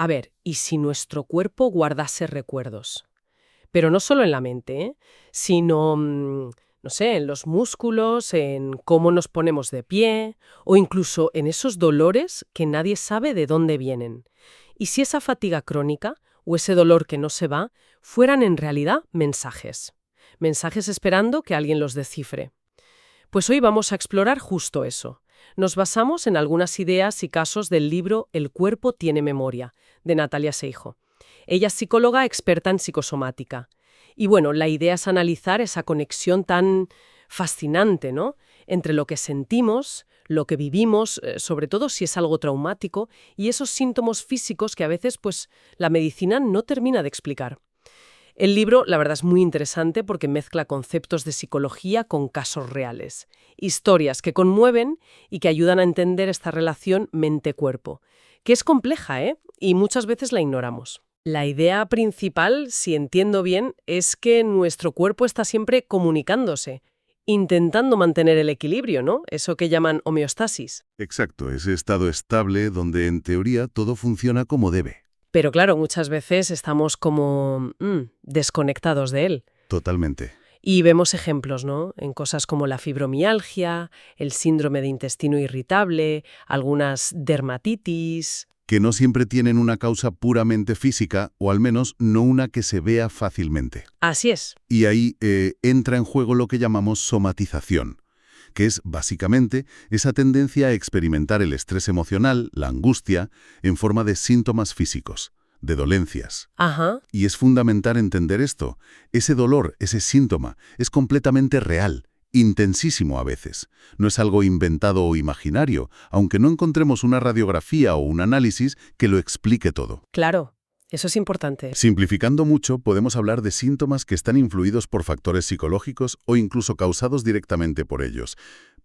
A ver, ¿y si nuestro cuerpo guardase recuerdos? Pero no solo en la mente, ¿eh? Sino, no sé, en los músculos, en cómo nos ponemos de pie, o incluso en esos dolores que nadie sabe de dónde vienen. ¿Y si esa fatiga crónica o ese dolor que no se va fueran en realidad mensajes? Mensajes esperando que alguien los descifre. Pues hoy vamos a explorar justo eso. Nos basamos en algunas ideas y casos del libro El cuerpo tiene memoria, de Natalia Seijo. Ella es psicóloga experta en psicosomática. Y bueno, la idea es analizar esa conexión tan fascinante, ¿no? Entre lo que sentimos, lo que vivimos, sobre todo si es algo traumático, y esos síntomas físicos que a veces, pues, la medicina no termina de explicar. El libro, la verdad, es muy interesante porque mezcla conceptos de psicología con casos reales, historias que conmueven y que ayudan a entender esta relación mente-cuerpo, que es compleja, ¿eh? Y muchas veces la ignoramos. La idea principal, si entiendo bien, es que nuestro cuerpo está siempre comunicándose, intentando mantener el equilibrio, ¿no? Eso que llaman homeostasis. Exacto, ese estado estable donde en teoría todo funciona como debe. Pero claro, muchas veces estamos como desconectados de él. Totalmente. Y vemos ejemplos, ¿no? En cosas como la fibromialgia, el síndrome de intestino irritable, algunas dermatitis. Que no siempre tienen una causa puramente física, o al menos no una que se vea fácilmente. Así es. Y ahí entra en juego lo que llamamos somatización, que es básicamente esa tendencia a experimentar el estrés emocional, la angustia, en forma de síntomas físicos, de dolencias. Ajá. Y es fundamental entender esto. Ese dolor, ese síntoma, es completamente real, intensísimo a veces. No es algo inventado o imaginario, aunque no encontremos una radiografía o un análisis que lo explique todo. Claro, eso es importante. Simplificando mucho, podemos hablar de síntomas que están influidos por factores psicológicos o incluso causados directamente por ellos.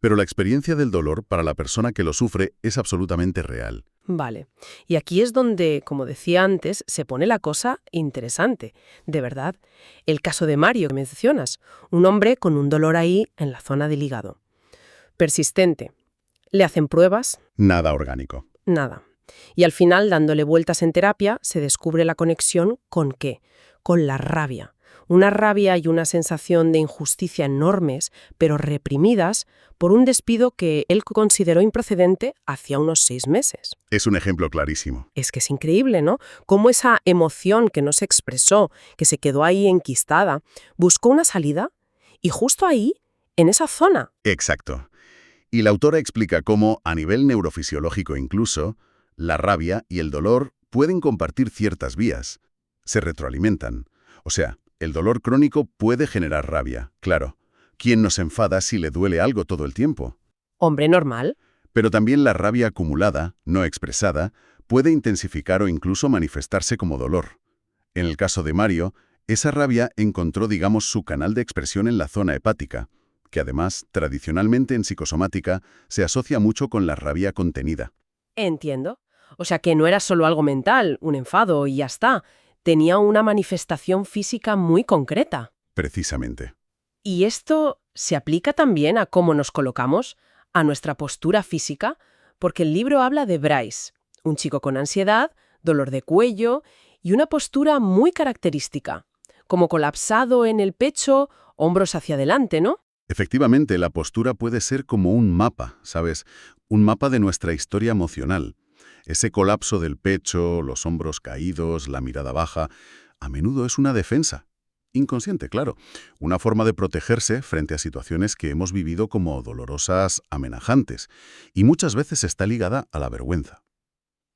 Pero la experiencia del dolor para la persona que lo sufre es absolutamente real. Vale. Y aquí es donde, como decía antes, se pone la cosa interesante. De verdad, el caso de Mario que mencionas, un hombre con un dolor ahí en la zona del hígado. Persistente. Le hacen pruebas, Nada orgánico. nada. Y al final, dándole vueltas en terapia, se descubre la conexión ¿con qué? Con la rabia. Una rabia y una sensación de injusticia enormes, pero reprimidas por un despido que él consideró improcedente hacía unos 6 meses. Es un ejemplo clarísimo. Es que es increíble, ¿no? Cómo esa emoción que no se expresó, que se quedó ahí enquistada, buscó una salida y justo ahí, en esa zona. Exacto. Y la autora explica cómo, a nivel neurofisiológico incluso, la rabia y el dolor pueden compartir ciertas vías. Se retroalimentan. O sea, el dolor crónico puede generar rabia, claro. ¿Quién nos enfada si le duele algo todo el tiempo? Hombre normal. Pero también la rabia acumulada, no expresada, puede intensificar o incluso manifestarse como dolor. En el caso de Mario, esa rabia encontró, digamos, su canal de expresión en la zona hepática, que además, tradicionalmente en psicosomática, se asocia mucho con la rabia contenida. Entiendo. O sea que no era solo algo mental, un enfado y ya está. Tenía una manifestación física muy concreta. Precisamente. ¿Y esto se aplica también a cómo nos colocamos, a nuestra postura física? Porque el libro habla de Bryce, un chico con ansiedad, dolor de cuello y una postura muy característica, como colapsado en el pecho, hombros hacia adelante, ¿no? Efectivamente, la postura puede ser como un mapa, ¿sabes? Un mapa de nuestra historia emocional. Ese colapso del pecho, los hombros caídos, la mirada baja, a menudo es una defensa. Inconsciente, claro. Una forma de protegerse frente a situaciones que hemos vivido como dolorosas, amenazantes. Y muchas veces está ligada a la vergüenza.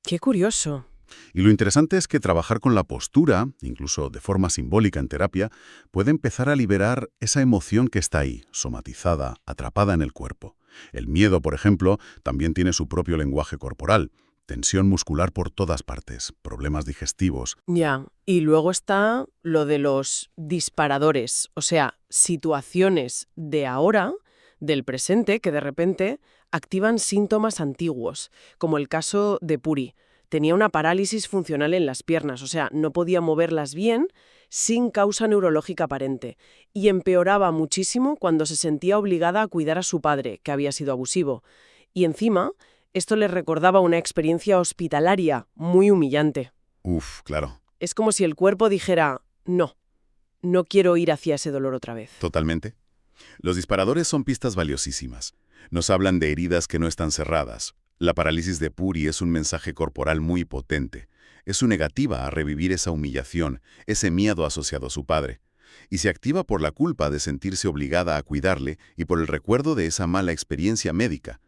Qué curioso. Y lo interesante es que trabajar con la postura, incluso de forma simbólica en terapia, puede empezar a liberar esa emoción que está ahí, somatizada, atrapada en el cuerpo. El miedo, por ejemplo, también tiene su propio lenguaje corporal. Tensión muscular por todas partes, problemas digestivos. Ya, y luego está lo de los disparadores, o sea, situaciones de ahora, del presente, que de repente activan síntomas antiguos, como el caso de Puri. Tenía una parálisis funcional en las piernas, o sea, no podía moverlas bien sin causa neurológica aparente, y empeoraba muchísimo cuando se sentía obligada a cuidar a su padre, que había sido abusivo. Y encima, esto le recordaba una experiencia hospitalaria muy humillante. Uf, claro, Es como si el cuerpo dijera, no, no quiero ir hacia ese dolor otra vez. totalmente. Los disparadores son pistas valiosísimas. Nos hablan de heridas que no están cerradas. La parálisis de Puri es un mensaje corporal muy potente. Es su negativa a revivir esa humillación, ese miedo asociado a su padre. Y se activa por la culpa de sentirse obligada a cuidarle y por el recuerdo de esa mala experiencia médica.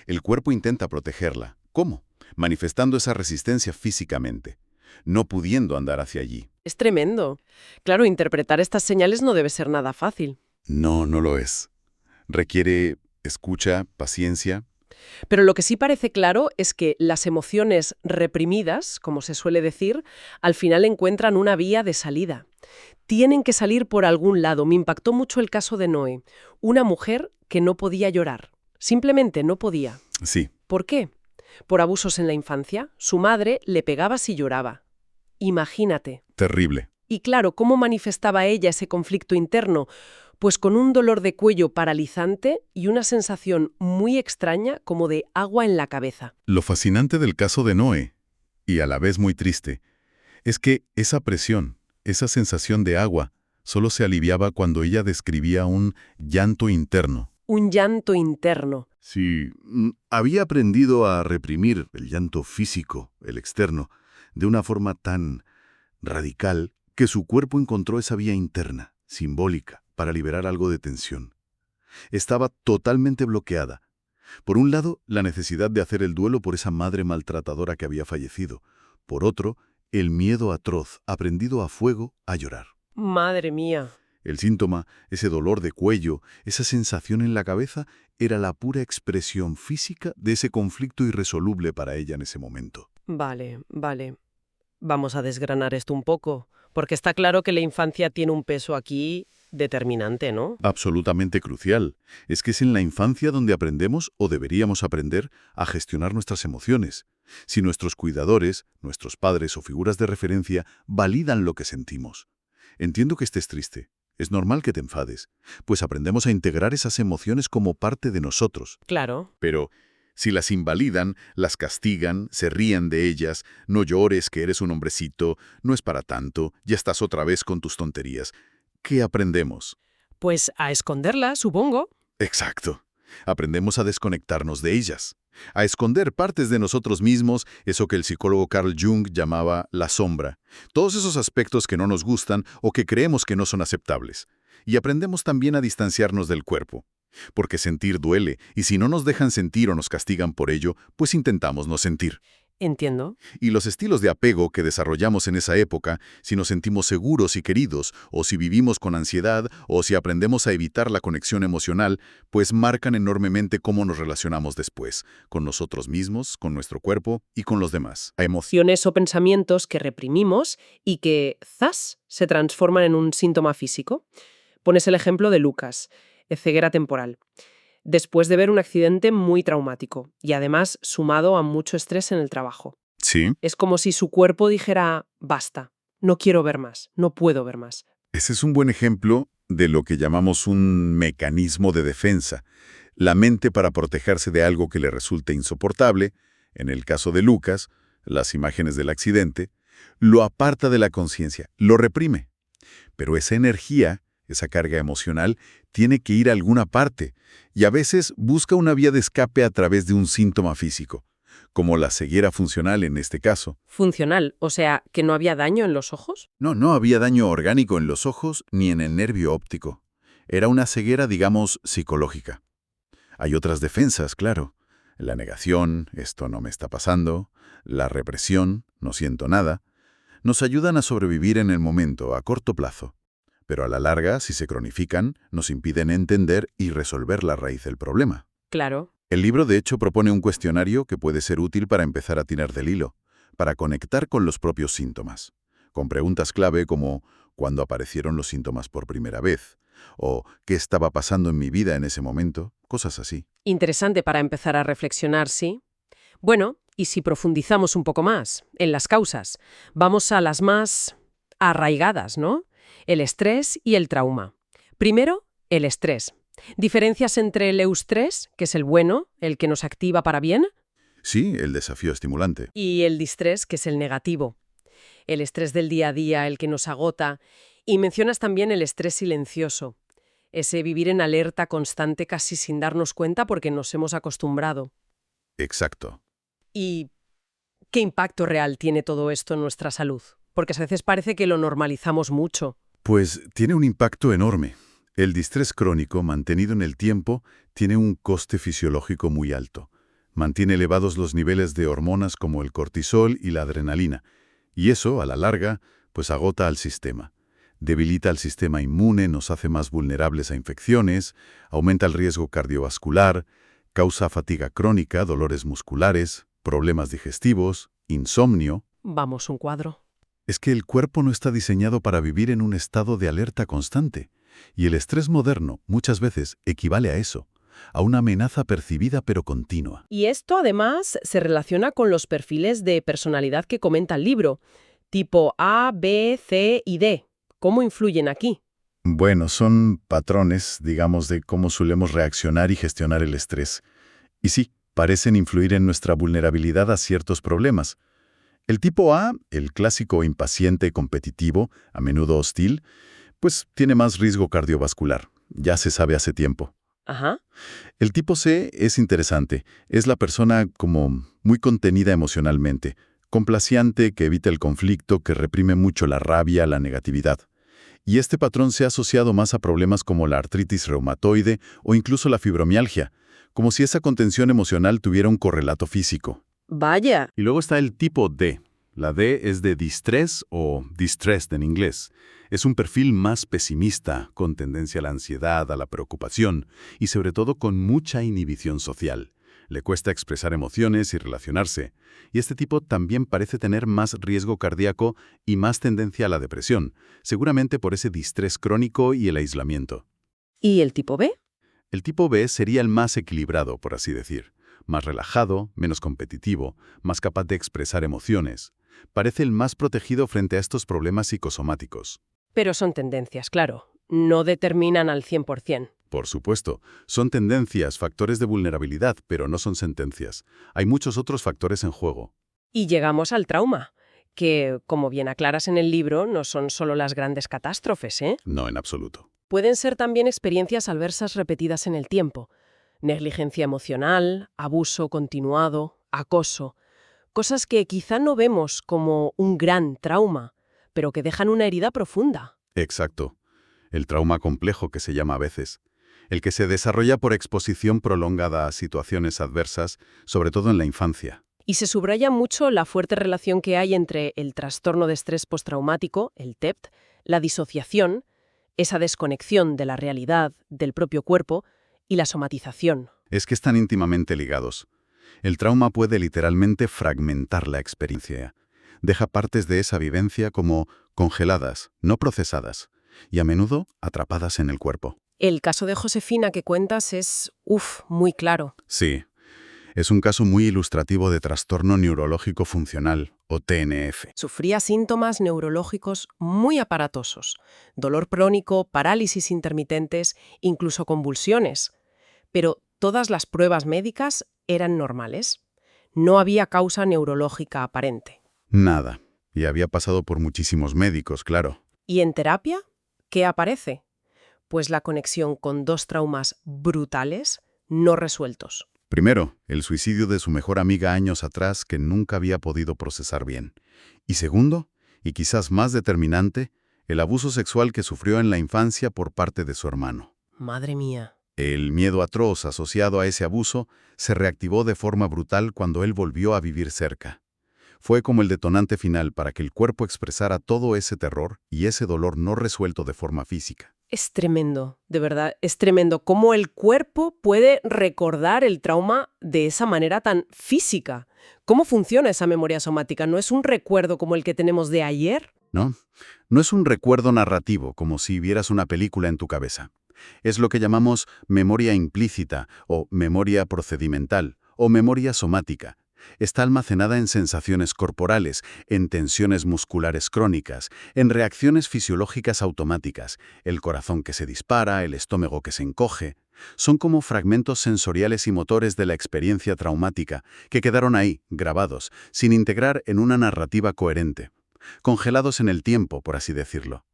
El cuerpo intenta protegerla. ¿Cómo? Manifestando esa resistencia físicamente, no pudiendo andar hacia allí. Es tremendo. Claro, interpretar estas señales no debe ser nada fácil. No, no lo es. Requiere escucha, paciencia. Pero lo que sí parece claro es que las emociones reprimidas, como se suele decir, al final encuentran una vía de salida. Tienen que salir por algún lado. Me impactó mucho el caso de Noé, una mujer que no podía llorar. Simplemente no podía. Sí, ¿Por qué? Por abusos en la infancia. Su madre le pegaba si lloraba. Imagínate. terrible. Y claro, ¿cómo manifestaba ella ese conflicto interno? Pues con un dolor de cuello paralizante y una sensación muy extraña como de agua en la cabeza. Lo fascinante del caso de Noé, y a la vez muy triste, es que esa presión, esa sensación de agua, solo se aliviaba cuando ella describía un llanto interno. Un llanto interno. Sí, había aprendido a reprimir el llanto físico, el externo, de una forma tan radical que su cuerpo encontró esa vía interna, simbólica, para liberar algo de tensión. Estaba totalmente bloqueada. Por un lado, la necesidad de hacer el duelo por esa madre maltratadora que había fallecido. Por otro, el miedo atroz, aprendido a fuego, a llorar. Madre mía. El síntoma, ese dolor de cuello, esa sensación en la cabeza, era la pura expresión física de ese conflicto irresoluble para ella en ese momento. Vale, vale. Vamos a desgranar esto un poco, porque está claro que la infancia tiene un peso aquí determinante, ¿no? Absolutamente crucial. Es que es en la infancia donde aprendemos, o deberíamos aprender, a gestionar nuestras emociones. Si nuestros cuidadores, nuestros padres o figuras de referencia validan lo que sentimos. Entiendo que estés triste. Es normal que te enfades, pues aprendemos a integrar esas emociones como parte de nosotros. Claro. Pero si las invalidan, las castigan, se ríen de ellas, no llores que eres un hombrecito, no es para tanto, ya estás otra vez con tus tonterías. ¿Qué aprendemos? Pues a esconderla, supongo. Exacto. Aprendemos a desconectarnos de ellas, a esconder partes de nosotros mismos, eso que el psicólogo Carl Jung llamaba la sombra, todos esos aspectos que no nos gustan o que creemos que no son aceptables. Y aprendemos también a distanciarnos del cuerpo, porque sentir duele, y si no nos dejan sentir o nos castigan por ello, pues intentamos no sentir. Entiendo. Y los estilos de apego que desarrollamos en esa época, si nos sentimos seguros y queridos, o si vivimos con ansiedad, o si aprendemos a evitar la conexión emocional, pues marcan enormemente cómo nos relacionamos después, con nosotros mismos, con nuestro cuerpo y con los demás. Emociones o pensamientos que reprimimos y que, ¡zas!, se transforman en un síntoma físico. Pones el ejemplo de Lucas, ceguera temporal, después de ver un accidente muy traumático y además sumado a mucho estrés en el trabajo. Sí, Es como si su cuerpo dijera, basta, no quiero ver más, no puedo ver más. ese es un buen ejemplo de lo que llamamos un mecanismo de defensa. La mente para protegerse de algo que le resulte insoportable, en el caso de Lucas, las imágenes del accidente, lo aparta de la conciencia, lo reprime. Pero esa energía, esa carga emocional, tiene que ir a alguna parte, y a veces busca una vía de escape a través de un síntoma físico, como la ceguera funcional en este caso. Funcional, o sea, que no había daño en los ojos. No había daño orgánico en los ojos ni en el nervio óptico. Era una ceguera, digamos, psicológica. Hay otras defensas, claro. La negación, esto no me está pasando, la represión, no siento nada, nos ayudan a sobrevivir en el momento, a corto plazo. Pero a la larga, si se cronifican, nos impiden entender y resolver la raíz del problema. Claro. El libro, de hecho, propone un cuestionario que puede ser útil para empezar a tirar del hilo, para conectar con los propios síntomas, con preguntas clave como ¿cuándo aparecieron los síntomas por primera vez? O ¿qué estaba pasando en mi vida en ese momento? Cosas así. Interesante para empezar a reflexionar, ¿sí? Bueno, y si profundizamos un poco más en las causas, vamos a las más arraigadas, ¿no? El estrés y el trauma. Primero, el estrés. ¿Diferencias entre el eustrés, que es el bueno, el que nos activa para bien, Sí, el desafío estimulante. y el distrés, que es el negativo? el estrés del día a día, el que nos agota, y mencionas también el estrés silencioso, ese vivir en alerta constante casi sin darnos cuenta porque nos hemos acostumbrado. Exacto. ¿Y qué impacto real tiene todo esto en nuestra salud? Porque a veces parece que lo normalizamos mucho. Pues tiene un impacto enorme. El distrés crónico, mantenido en el tiempo, tiene un coste fisiológico muy alto. Mantiene elevados los niveles de hormonas como el cortisol y la adrenalina. Y eso, a la larga, pues agota al sistema. Debilita al sistema inmune, nos hace más vulnerables a infecciones, aumenta el riesgo cardiovascular, causa fatiga crónica, dolores musculares, problemas digestivos, insomnio. Vamos, un cuadro. Es que el cuerpo no está diseñado para vivir en un estado de alerta constante. Y el estrés moderno muchas veces equivale a eso, a una amenaza percibida pero continua. Y esto además se relaciona con los perfiles de personalidad que comenta el libro, tipo A, B, C y D. ¿Cómo influyen aquí? Bueno, son patrones, digamos, de cómo solemos reaccionar y gestionar el estrés. Y sí, parecen influir en nuestra vulnerabilidad a ciertos problemas. El tipo A, el clásico impaciente competitivo, a menudo hostil, pues tiene más riesgo cardiovascular. Ya se sabe hace tiempo. Ajá. El tipo C es interesante. Es la persona como muy contenida emocionalmente, complaciente, que evita el conflicto, que reprime mucho la rabia, la negatividad. Y este patrón se ha asociado más a problemas como la artritis reumatoide o incluso la fibromialgia, como si esa contención emocional tuviera un correlato físico. Vaya. Y luego está el tipo D. La D es de distress o distressed en inglés. Es un perfil más pesimista, con tendencia a la ansiedad, a la preocupación y sobre todo con mucha inhibición social. Le cuesta expresar emociones y relacionarse. Y este tipo también parece tener más riesgo cardíaco y más tendencia a la depresión, seguramente por ese distrés crónico y el aislamiento. ¿Y el tipo B? El tipo B sería el más equilibrado, por así decir. Más relajado, menos competitivo, más capaz de expresar emociones. Parece el más protegido frente a estos problemas psicosomáticos. Pero son tendencias, claro. No determinan al 100%. Por supuesto, son tendencias, factores de vulnerabilidad, pero no son sentencias. Hay muchos otros factores en juego. Y llegamos al trauma, que, como bien aclaras en el libro, no son solo las grandes catástrofes, ¿eh? No, en absoluto. Pueden ser también experiencias adversas repetidas en el tiempo. Negligencia emocional, abuso continuado, acoso. Cosas que quizá no vemos como un gran trauma, pero que dejan una herida profunda. Exacto. El trauma complejo que se llama a veces. El que se desarrolla por exposición prolongada a situaciones adversas, sobre todo en la infancia. Y se subraya mucho la fuerte relación que hay entre el trastorno de estrés postraumático, el TEPT, la disociación, esa desconexión de la realidad, del propio cuerpo, y la somatización. Es que están íntimamente ligados. El trauma puede literalmente fragmentar la experiencia. Deja partes de esa vivencia como congeladas, no procesadas, y a menudo atrapadas en el cuerpo. El caso de Josefina que cuentas es, muy claro. Sí, es un caso muy ilustrativo de trastorno neurológico funcional, o TNF. Sufría síntomas neurológicos muy aparatosos, dolor crónico, parálisis intermitentes, incluso convulsiones. Pero todas las pruebas médicas eran normales. No había causa neurológica aparente. Nada. Y había pasado por muchísimos médicos, claro. ¿Y en terapia? ¿Qué aparece? Pues la conexión con dos traumas brutales no resueltos. Primero, el suicidio de su mejor amiga años atrás que nunca había podido procesar bien. Y segundo, y quizás más determinante, el abuso sexual que sufrió en la infancia por parte de su hermano. Madre mía. El miedo atroz asociado a ese abuso se reactivó de forma brutal cuando él volvió a vivir cerca. Fue como el detonante final para que el cuerpo expresara todo ese terror y ese dolor no resuelto de forma física. Es tremendo, de verdad, es tremendo cómo el cuerpo puede recordar el trauma de esa manera tan física. ¿Cómo funciona esa memoria somática? ¿No es un recuerdo como el que tenemos de ayer? ¿No? No es un recuerdo narrativo, como si vieras una película en tu cabeza. Es lo que llamamos memoria implícita, o memoria procedimental, o memoria somática. Está almacenada en sensaciones corporales, en tensiones musculares crónicas, en reacciones fisiológicas automáticas, el corazón que se dispara, el estómago que se encoge. Son como fragmentos sensoriales y motores de la experiencia traumática que quedaron ahí, grabados, sin integrar en una narrativa coherente. congelados en el tiempo, por así decirlo.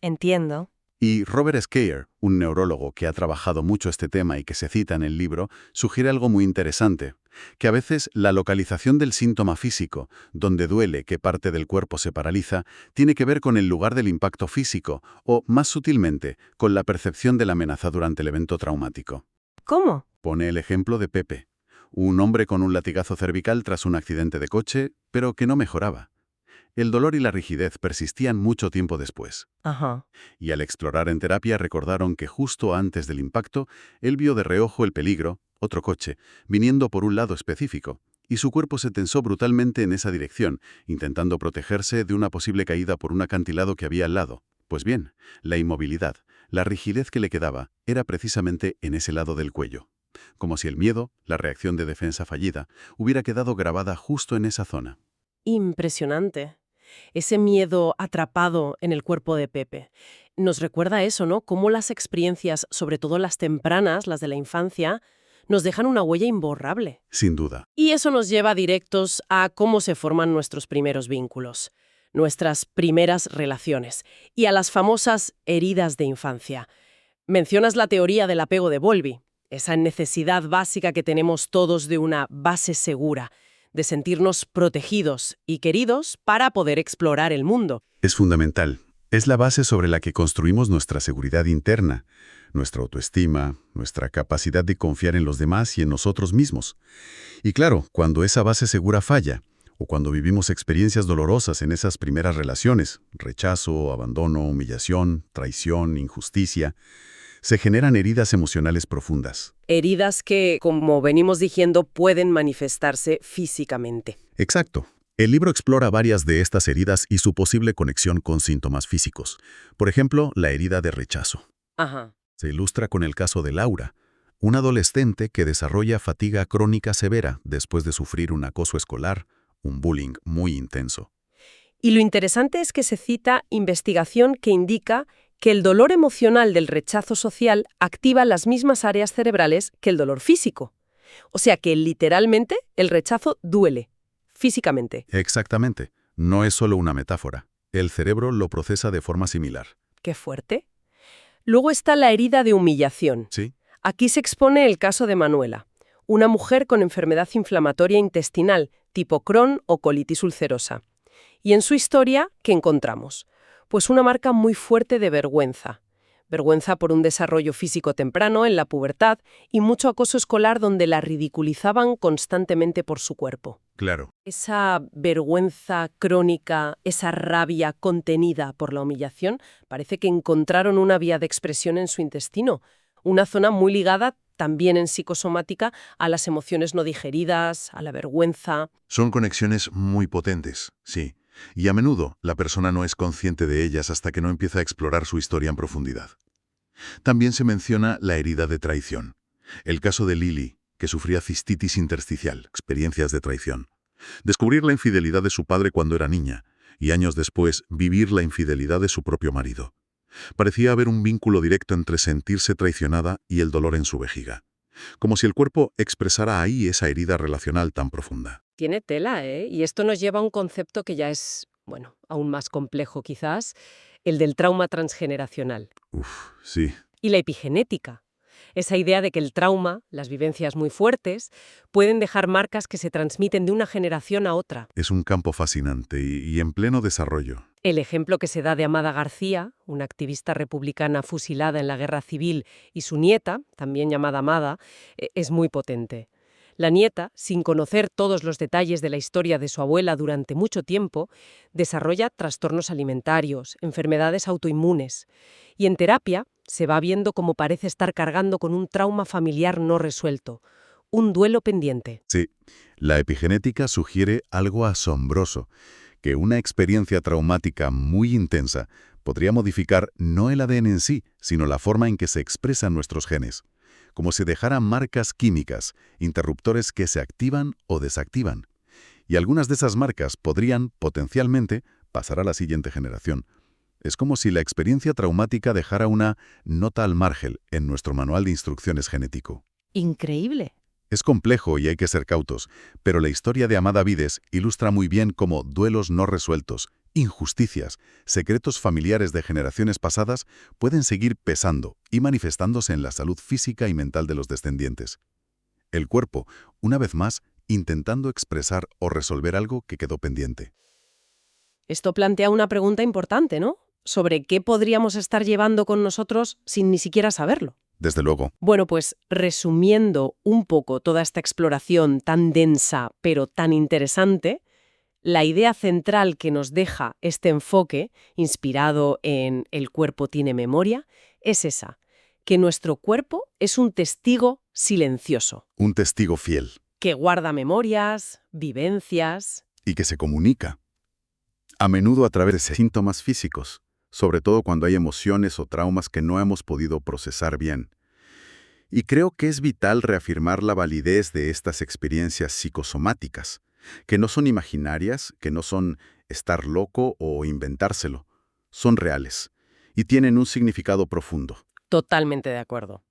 Entiendo. Y Robert Scaer, un neurólogo que ha trabajado mucho este tema y que se cita en el libro, sugiere algo muy interesante, que a veces la localización del síntoma físico, donde duele que parte del cuerpo se paraliza, tiene que ver con el lugar del impacto físico, o, más sutilmente, con la percepción de la amenaza durante el evento traumático. ¿Cómo? Pone el ejemplo de Pepe, un hombre con un latigazo cervical tras un accidente de coche, pero que no mejoraba. El dolor y la rigidez persistían mucho tiempo después. Ajá. Y al explorar en terapia recordaron que justo antes del impacto, él vio de reojo el peligro, otro coche, viniendo por un lado específico, y su cuerpo se tensó brutalmente en esa dirección, intentando protegerse de una posible caída por un acantilado que había al lado. Pues bien, la inmovilidad, la rigidez que le quedaba, era precisamente en ese lado del cuello. Como si el miedo, la reacción de defensa fallida, hubiera quedado grabada justo en esa zona. Impresionante. Ese miedo atrapado en el cuerpo de Pepe. Nos recuerda eso, ¿no? Cómo las experiencias, sobre todo las tempranas, las de la infancia, nos dejan una huella imborrable. Sin duda. Y eso nos lleva directos a cómo se forman nuestros primeros vínculos, nuestras primeras relaciones, y a las famosas heridas de infancia. Mencionas la teoría del apego de Bowlby, esa necesidad básica que tenemos todos de una base segura, de sentirnos protegidos y queridos para poder explorar el mundo. Es fundamental. Es la base sobre la que construimos nuestra seguridad interna, nuestra autoestima, nuestra capacidad de confiar en los demás y en nosotros mismos. Y claro, cuando esa base segura falla, o cuando vivimos experiencias dolorosas en esas primeras relaciones, rechazo, abandono, humillación, traición, injusticia, se generan heridas emocionales profundas. Heridas que, como venimos diciendo, pueden manifestarse físicamente. Exacto. El libro explora varias de estas heridas y su posible conexión con síntomas físicos. Por ejemplo, la herida de rechazo. Ajá. Se ilustra con el caso de Laura, una adolescente que desarrolla fatiga crónica severa después de sufrir un acoso escolar, un bullying muy intenso. Y lo interesante es que se cita investigación que indica que el dolor emocional del rechazo social activa las mismas áreas cerebrales que el dolor físico. O sea que literalmente el rechazo duele, físicamente. Exactamente. No es solo una metáfora. El cerebro lo procesa de forma similar. ¡Qué fuerte! Luego está la herida de humillación. ¿Sí? Aquí se expone el caso de Manuela, una mujer con enfermedad inflamatoria intestinal, tipo Crohn o colitis ulcerosa. Y en su historia, ¿qué encontramos? Pues una marca muy fuerte de vergüenza. Vergüenza por un desarrollo físico temprano en la pubertad y mucho acoso escolar donde la ridiculizaban constantemente por su cuerpo. Claro. Esa vergüenza crónica, esa rabia contenida por la humillación, parece que encontraron una vía de expresión en su intestino, una zona muy ligada también en psicosomática a las emociones no digeridas, a la vergüenza. Son conexiones muy potentes, sí. Y a menudo la persona no es consciente de ellas hasta que no empieza a explorar su historia en profundidad. También se menciona la herida de traición. El caso de Lily, que sufría cistitis intersticial, experiencias de traición. Descubrir la infidelidad de su padre cuando era niña, y años después vivir la infidelidad de su propio marido. Parecía haber un vínculo directo entre sentirse traicionada y el dolor en su vejiga. Como si el cuerpo expresara ahí esa herida relacional tan profunda. Tiene tela, ¿eh? Y esto nos lleva a un concepto que ya es, bueno, aún más complejo quizás, el del trauma transgeneracional. Sí. Y la epigenética. Esa idea de que el trauma, las vivencias muy fuertes, pueden dejar marcas que se transmiten de una generación a otra. Es un campo fascinante y en pleno desarrollo. El ejemplo que se da de Amada García, una activista republicana fusilada en la Guerra Civil, y su nieta, también llamada Amada, es muy potente. La nieta, sin conocer todos los detalles de la historia de su abuela durante mucho tiempo, desarrolla trastornos alimentarios, enfermedades autoinmunes. Y en terapia se va viendo cómo parece estar cargando con un trauma familiar no resuelto, un duelo pendiente. Sí, la epigenética sugiere algo asombroso, que una experiencia traumática muy intensa podría modificar no el ADN en sí, sino la forma en que se expresan nuestros genes, como si dejaran marcas químicas, interruptores que se activan o desactivan. Y algunas de esas marcas podrían, potencialmente, pasar a la siguiente generación. Es como si la experiencia traumática dejara una nota al margen en nuestro manual de instrucciones genético. Increíble. Es complejo y hay que ser cautos, pero la historia de Amada Vides ilustra muy bien cómo duelos no resueltos, Injusticias, secretos familiares de generaciones pasadas pueden seguir pesando y manifestándose en la salud física y mental de los descendientes. El cuerpo, una vez más, intentando expresar o resolver algo que quedó pendiente. Esto plantea una pregunta importante, ¿no? Sobre qué podríamos estar llevando con nosotros sin ni siquiera saberlo. Desde luego, Bueno, pues resumiendo un poco toda esta exploración tan densa pero tan interesante, la idea central que nos deja este enfoque, inspirado en el cuerpo tiene memoria, es esa, que nuestro cuerpo es un testigo silencioso, un testigo fiel que guarda memorias, vivencias. y que se comunica, a menudo a través de síntomas físicos, sobre todo cuando hay emociones o traumas que no hemos podido procesar bien. Y creo que es vital reafirmar la validez de estas experiencias psicosomáticas, que no son imaginarias, que no son estar loco o inventárselo, son reales y tienen un significado profundo. Totalmente de acuerdo.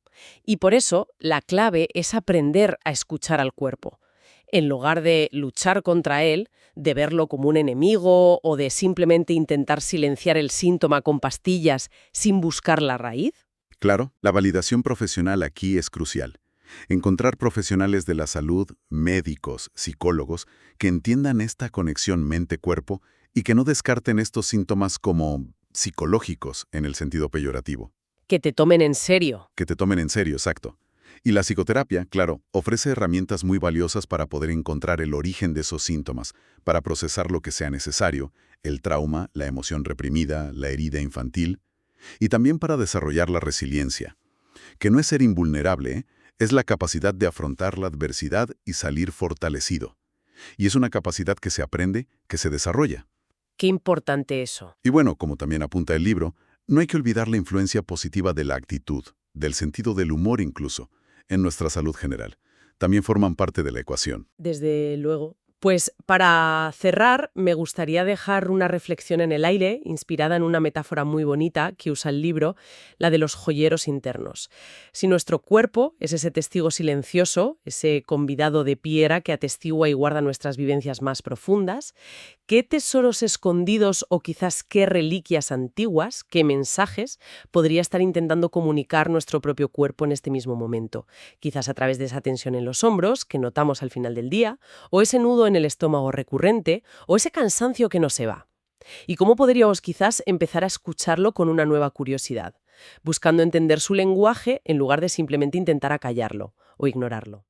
Y por eso la clave es aprender a escuchar al cuerpo. En lugar de luchar contra él, de verlo como un enemigo o de simplemente intentar silenciar el síntoma con pastillas sin buscar la raíz. Claro, la validación profesional aquí es crucial. Encontrar profesionales de la salud, médicos, psicólogos, que entiendan esta conexión mente-cuerpo y que no descarten estos síntomas como psicológicos en el sentido peyorativo. Que te tomen en serio. Que te tomen en serio, exacto. Y la psicoterapia, claro, ofrece herramientas muy valiosas para poder encontrar el origen de esos síntomas, para procesar lo que sea necesario, el trauma, la emoción reprimida, la herida infantil, y también para desarrollar la resiliencia, que no es ser invulnerable, ¿eh? Es la capacidad de afrontar la adversidad y salir fortalecido. Y es una capacidad que se aprende, que se desarrolla. Qué importante eso. Y bueno, como también apunta el libro, no hay que olvidar la influencia positiva de la actitud, del sentido del humor incluso, en nuestra salud general. También forman parte de la ecuación. Desde luego. Pues para cerrar, me gustaría dejar una reflexión en el aire, inspirada en una metáfora muy bonita que usa el libro, la de los joyeros internos. Si nuestro cuerpo es ese testigo silencioso, ese convidado de piedra que atestigua y guarda nuestras vivencias más profundas, ¿qué tesoros escondidos o quizás qué reliquias antiguas, qué mensajes podría estar intentando comunicar nuestro propio cuerpo en este mismo momento? Quizás a través de esa tensión en los hombros que notamos al final del día, o ese nudo en el estómago recurrente, o ese cansancio que no se va. ¿Y cómo podríamos quizás empezar a escucharlo con una nueva curiosidad, buscando entender su lenguaje en lugar de simplemente intentar acallarlo o ignorarlo?